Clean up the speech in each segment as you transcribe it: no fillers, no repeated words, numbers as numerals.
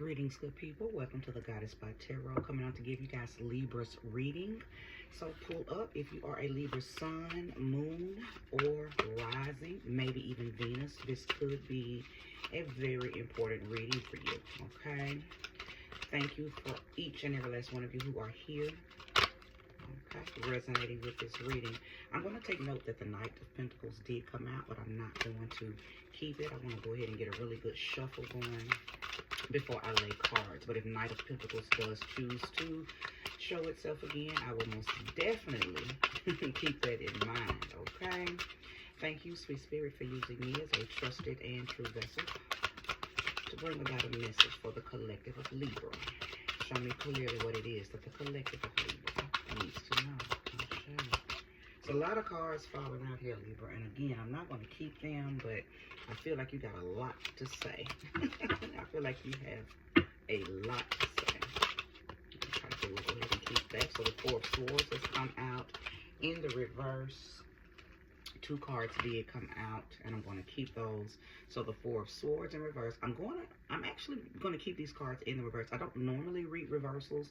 Greetings, good people. Welcome to the Goddess by Tarot. Coming out to give you guys Libra's reading. So pull up if you are a Libra sun, moon, or rising, maybe even Venus. This could be a very important reading for you, okay? Thank you for each and every last one of you who are here, okay, resonating with this reading. I'm going to take note that the Knight of Pentacles did come out, but I'm not going to keep it. I want to go ahead and get a really good shuffle going before I lay cards. But if Knight of Pentacles does choose to show itself again, I will most definitely keep that in mind, okay? Thank you, Sweet Spirit, for using me as a trusted and true vessel to bring about a message for the collective of Libra. Show me clearly what it is that the collective of Libra needs to know. Okay. So a lot of cards falling out here, Libra, and again, I'm not going to keep them, but I feel like you got a lot to say. I feel like you have a lot to say. Okay, so we'll go ahead and keep that. So the Four of Swords has come out in the reverse. Two cards did come out, and I'm going to keep those. So the Four of Swords in reverse. I'm actually going to keep these cards in the reverse. I don't normally read reversals,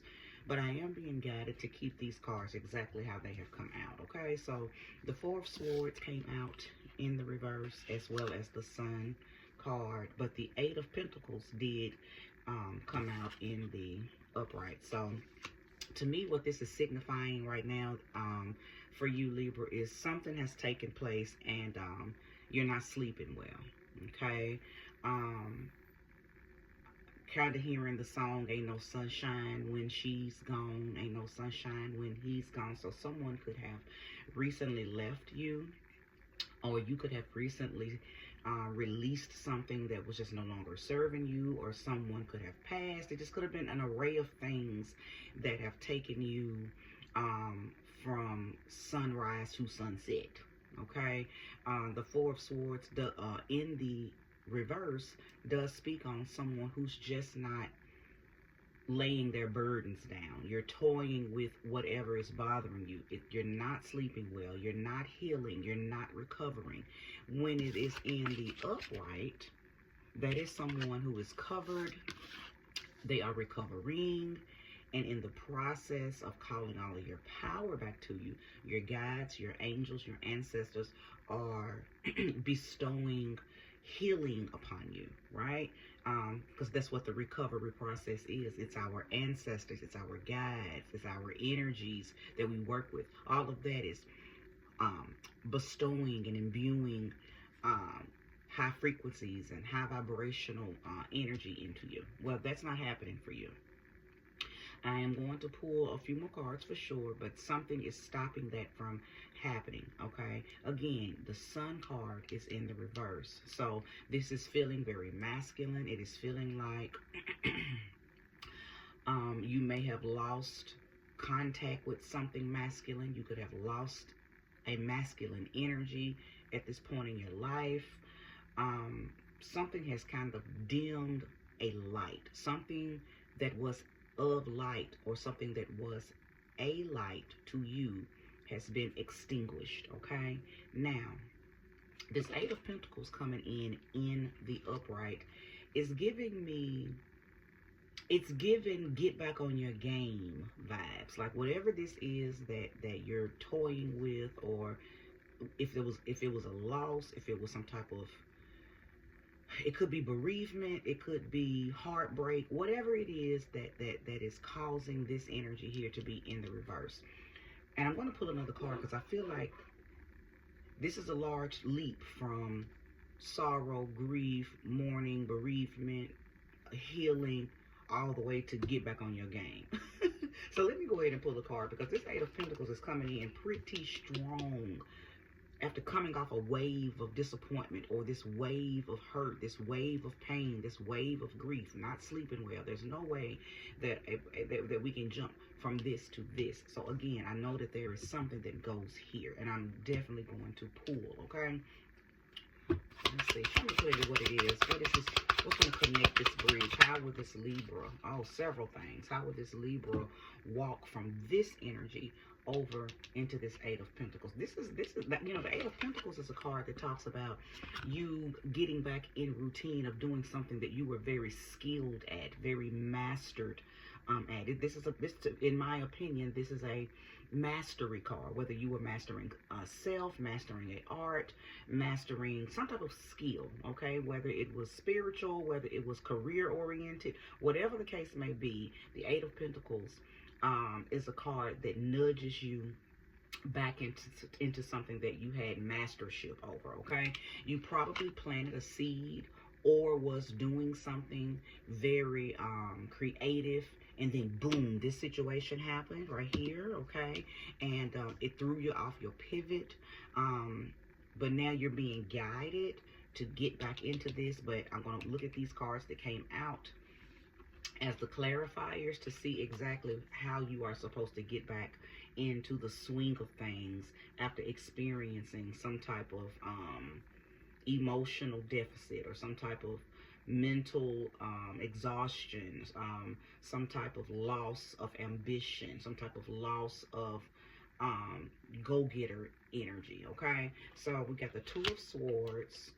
but I am being guided to keep these cards exactly how they have come out, okay? So the Four of Swords came out in the reverse, as well as the Sun card, but the Eight of Pentacles did come out in the upright. So to me, what this is signifying right now for you, Libra, is something has taken place and you're not sleeping well, okay? Kind of hearing the song, ain't no sunshine when she's gone, ain't no sunshine when he's gone. So someone could have recently left you, or you could have recently released something that was just no longer serving you, or someone could have passed. It just could have been an array of things that have taken you from sunrise to sunset, okay? The Four of Swords in the reverse does speak on someone who's just not laying their burdens down. You're toying with whatever is bothering you. You're not sleeping well. You're not healing. You're not recovering. When it is in the upright, that is someone who is covered. They are recovering. And in the process of calling all of your power back to you, your guides, your angels, your ancestors are bestowing healing upon you, right? Because that's what the recovery process is. It's our ancestors, it's our guides, it's our energies that we work with. All of that is bestowing and imbuing high frequencies and high vibrational energy into you. Well, that's not happening for you. I am going to pull a few more cards for sure, but something is stopping that from happening, okay? Again, the Sun card is in the reverse. So this is feeling very masculine. It is feeling like you may have lost contact with something masculine. You could have lost a masculine energy at this point in your life. Something has kind of dimmed a light. Something that was of light, or something that was a light to you, has been extinguished, okay? Now, this Eight of Pentacles coming in the upright is giving me, it's giving get back on your game vibes. Like whatever this is that you're toying with, or if it was a loss, if it was some type of, it could be bereavement, it could be heartbreak, whatever it is that is causing this energy here to be in the reverse. And I'm going to pull another card because I feel like this is a large leap from sorrow, grief, mourning, bereavement, healing, all the way to get back on your game. So let me go ahead and pull a card, because this Eight of Pentacles is coming in pretty strong after coming off a wave of disappointment, or this wave of hurt, this wave of pain, this wave of grief, not sleeping well. There's no way that we can jump from this to this. So again, I know that there is something that goes here, and I'm definitely going to pull, okay? Let's see. Show me clearly what it is. What is this? What's going to connect this bridge? How how would this Libra, several things. How would this Libra walk from this energy over into this Eight of Pentacles? This is you know, the Eight of Pentacles is a card that talks about you getting back in routine of doing something that you were very skilled at, very mastered at. In my opinion, this is a mastery card, whether you were mastering self, mastering a art, mastering some type of skill, okay, whether it was spiritual, whether it was career oriented, whatever the case may be. The Eight of Pentacles is a card that nudges you back into something that you had mastership over, okay? You probably planted a seed or was doing something very creative, and then boom, this situation happened right here, okay? And it threw you off your pivot, but now you're being guided to get back into this. But I'm going to look at these cards that came out as the clarifiers to see exactly how you are supposed to get back into the swing of things after experiencing some type of emotional deficit, or some type of mental exhaustion, some type of loss of ambition, some type of loss of go-getter energy, okay? So we got the Two of Swords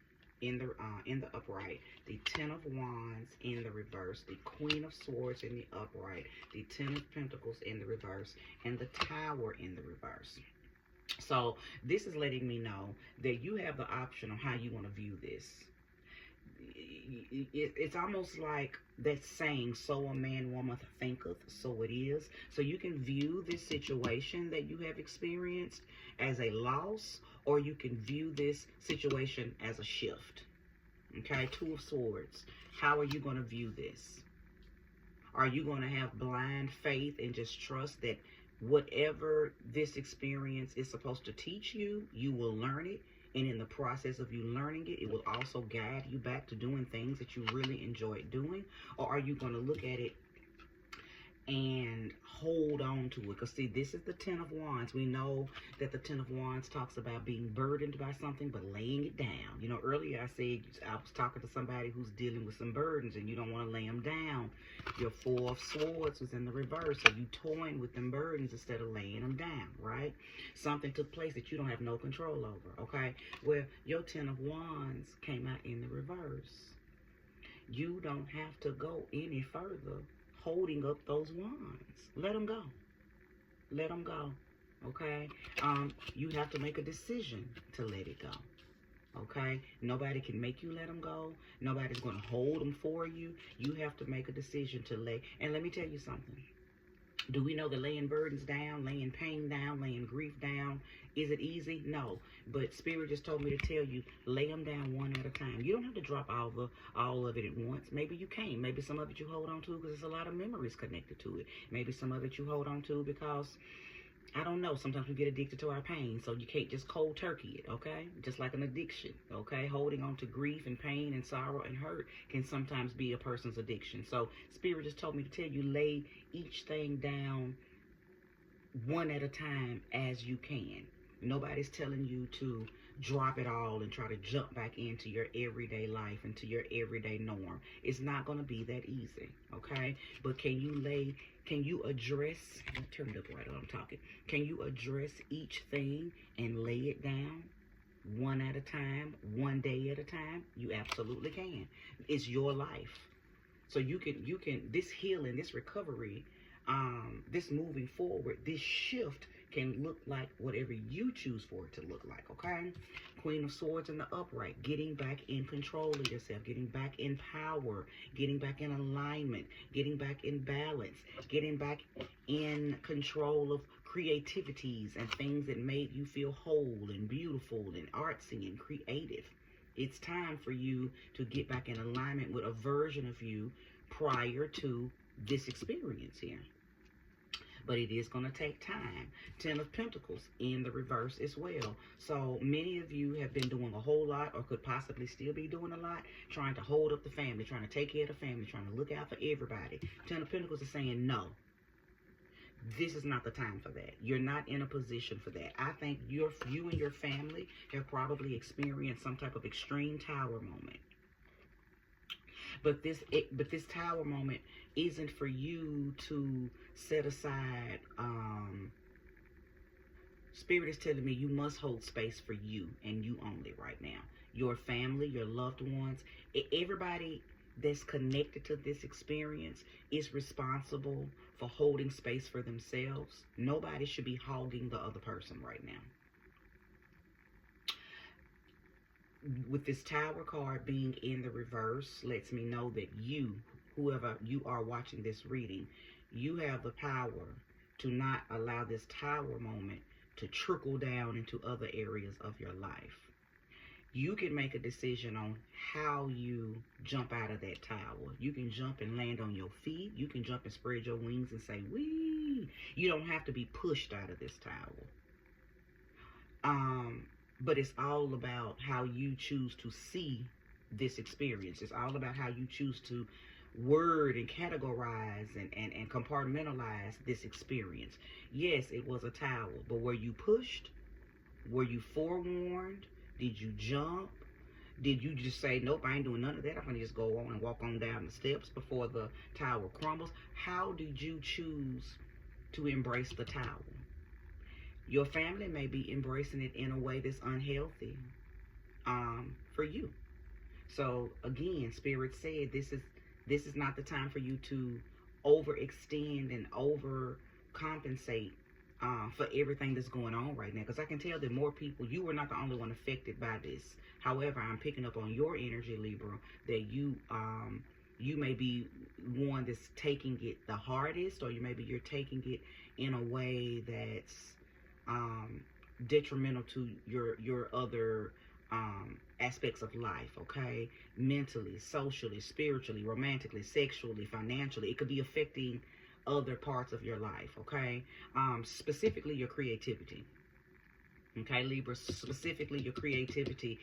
in the upright, the Ten of Wands in the reverse, the Queen of Swords in the upright, the Ten of Pentacles in the reverse, and the Tower in the reverse. So this is letting me know that you have the option on how you want to view this. It's almost like that saying, so a man woman thinketh, so it is. So you can view this situation that you have experienced as a loss, or you can view this situation as a shift. Okay, Two of Swords. How are you going to view this? Are you going to have blind faith and just trust that whatever this experience is supposed to teach you, you will learn it, and in the process of you learning it, it will also guide you back to doing things that you really enjoy doing? Or are you going to look at it and hold on to it? Because see, this is the Ten of Wands. We know that the Ten of Wands talks about being burdened by something but laying it down. You know, earlier I said I was talking to somebody who's dealing with some burdens and you don't want to lay them down. Your Four of Swords was in the reverse, so you toying with them burdens instead of laying them down, right? Something took place that you don't have no control over, okay? Well, your Ten of Wands came out in the reverse. You don't have to go any further holding up those wands. Let them go. Let them go. Okay? You have to make a decision to let it go. Okay? Nobody can make you let them go. Nobody's going to hold them for you. You have to make a decision to lay. And let me tell you something. Do we know that laying burdens down, laying pain down, laying grief down, is it easy? No. But Spirit just told me to tell you, lay them down one at a time. You don't have to drop all of it at once. Maybe you can. Maybe some of it you hold on to because there's a lot of memories connected to it. Maybe some of it you hold on to because, I don't know, sometimes we get addicted to our pain, so you can't just cold turkey it, okay? Just like an addiction, okay? Holding on to grief and pain and sorrow and hurt can sometimes be a person's addiction. So Spirit just told me to tell you, lay each thing down one at a time as you can. Nobody's telling you to drop it all and try to jump back into your everyday life, into your everyday norm. It's not going to be that easy, okay? But can you address, turn it up right while I'm talking. Can you address each thing and lay it down one at a time, one day at a time? You absolutely can. It's your life. So you can, this healing, this recovery, this moving forward, this shift can look like whatever you choose for it to look like, okay? Queen of Swords in the upright, getting back in control of yourself, getting back in power, getting back in alignment, getting back in balance, getting back in control of creativities and things that made you feel whole and beautiful and artsy and creative. It's time for you to get back in alignment with a version of you prior to this experience here. But it is going to take time. Ten of Pentacles in the reverse as well. So many of you have been doing a whole lot, or could possibly still be doing a lot, trying to hold up the family, trying to take care of the family, trying to look out for everybody. Ten of Pentacles is saying, no, this is not the time for that. You're not in a position for that. I think you and your family have probably experienced some type of extreme tower moment. But this tower moment isn't for you to set aside. Spirit is telling me you must hold space for you and you only right now. Your family, your loved ones, everybody that's connected to this experience is responsible for holding space for themselves. Nobody should be hogging the other person right now. With this tower card being in the reverse, lets me know that you, whoever you are watching this reading, you have the power to not allow this tower moment to trickle down into other areas of your life. You can make a decision on how you jump out of that tower. You can jump and land on your feet. You can jump and spread your wings and say, wee. You don't have to be pushed out of this tower. But it's all about how you choose to see this experience. It's all about how you choose to word and categorize and compartmentalize this experience. Yes, it was a tower, but were you pushed? Were you forewarned? Did you jump? Did you just say, nope, I ain't doing none of that. I'm going to just go on and walk on down the steps before the tower crumbles? How did you choose to embrace the tower? Your family may be embracing it in a way that's unhealthy for you. So again, Spirit said this is not the time for you to overextend and overcompensate for everything that's going on right now. Because I can tell that more people, you were not the only one affected by this. However, I'm picking up on your energy, Libra, that you may be one that's taking it the hardest, or maybe you're taking it in a way that's detrimental to your other aspects of life, okay? Mentally, socially, spiritually, romantically, sexually, financially. It could be affecting other parts of your life, okay? Specifically your creativity. Okay, Libra, specifically your creativity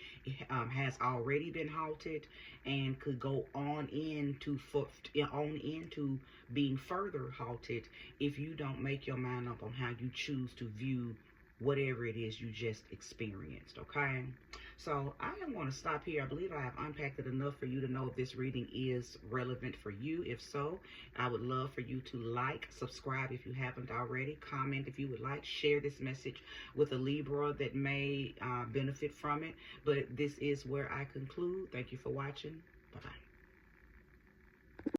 has already been halted and could go on into being further halted if you don't make your mind up on how you choose to view whatever it is you just experienced, okay? So I am going to stop here. I believe I have unpacked it enough for you to know if this reading is relevant for you. If so, I would love for you to like, subscribe if you haven't already, comment if you would like, share this message with a Libra that may benefit from it. But this is where I conclude. Thank you for watching. Bye-bye.